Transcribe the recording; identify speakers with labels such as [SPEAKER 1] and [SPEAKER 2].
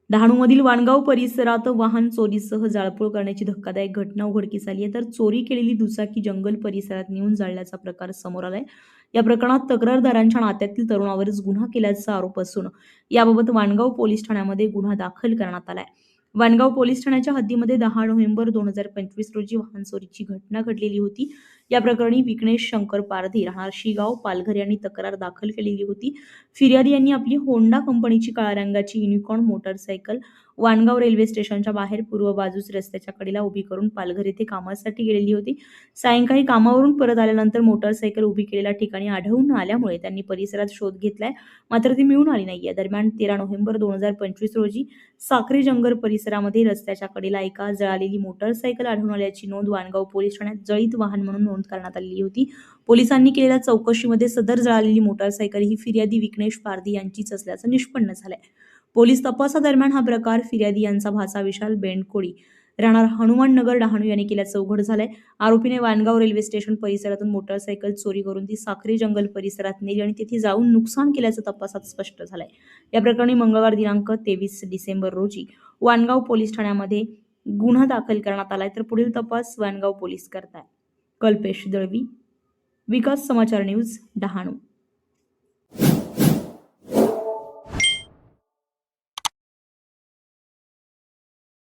[SPEAKER 1] डहाणूमधील वाणगाव परिसरात वाहन चोरीसह जाळपोळ करण्याची धक्कादायक घटना उघडकीस आली आहे. तर चोरी केलेली दुचाकी जंगल परिसरात नेऊन जाळल्याचा प्रकार समोर आलाय. या प्रकरणात तक्रारदारांच्या नात्यातील तरुणावरच गुन्हा केल्याचा आरोप असून याबाबत वाणगाव पोलीस ठाण्यामध्ये गुन्हा दाखल करण्यात आलाय. वाणगाव पोलीस ठाण्याच्या हद्दीमध्ये 10 नोव्हेंबर 2025 रोजी वाहन चोरीची घटना घडलेली होती. या प्रकरणी विघ्नेश शंकर पारधी राहणार शिगाव पालघर यांनी तक्रार दाखल केलेली होती. फिर्यादी यांनी आपली होंडा कंपनीची काळ्या रंगाची युनिकॉर्न मोटरसायकल वाणगाव रेल्वे स्टेशनच्या बाहेर पूर्व बाजूस रस्त्याच्या कडेला उभी करून पालघर येथे कामासाठी गेलेली होती. सायंकाळी कामावरून परत आल्यानंतर मोटरसायकल उभी केलेल्या ठिकाणी आढळून न आल्यामुळे त्यांनी परिसरात शोध घेतलाय, मात्र ती मिळून आली नाहीये. दरम्यान 13 नोव्हेंबर 2025 रोजी साक्री जंगल परिसरामध्ये रस्त्याच्या कडेला एका जळालेली मोटरसायकल आढळून आल्याची नोंद वाणगाव पोलीस ठाण्यात जळीत वाहन म्हणून नोंद करण्यात आलेली होती. पोलिसांनी केलेल्या चौकशीमध्ये सदर जळालेली मोटरसायकल ही फिर्यादी विघ्नेश पारधी यांचीच असल्याचं निष्पन्न झालंय. पोलीस तपासादरम्यान हा प्रकार फिर्यादी यांचा भाचा विशाल बेंडकोळी राहणार हनुमान नगर डहाणू यांनी केल्याचं उघड झालंय. आरोपीने वाणगाव रेल्वे स्टेशन परिसरातून मोटरसायकल चोरी करून ती साक्री जंगल परिसरात नेली आणि तिथे जाऊन नुकसान केल्याचं तपासात स्पष्ट झालंय. या प्रकरणी मंगळवार दिनांक 23 डिसेंबर रोजी वाणगाव पोलीस ठाण्यामध्ये गुन्हा दाखल करण्यात आलाय. तर पुढील तपास वाणगाव पोलीस करताय. कल्पेश दळवी, विकास समाचार न्यूज, डहाणू.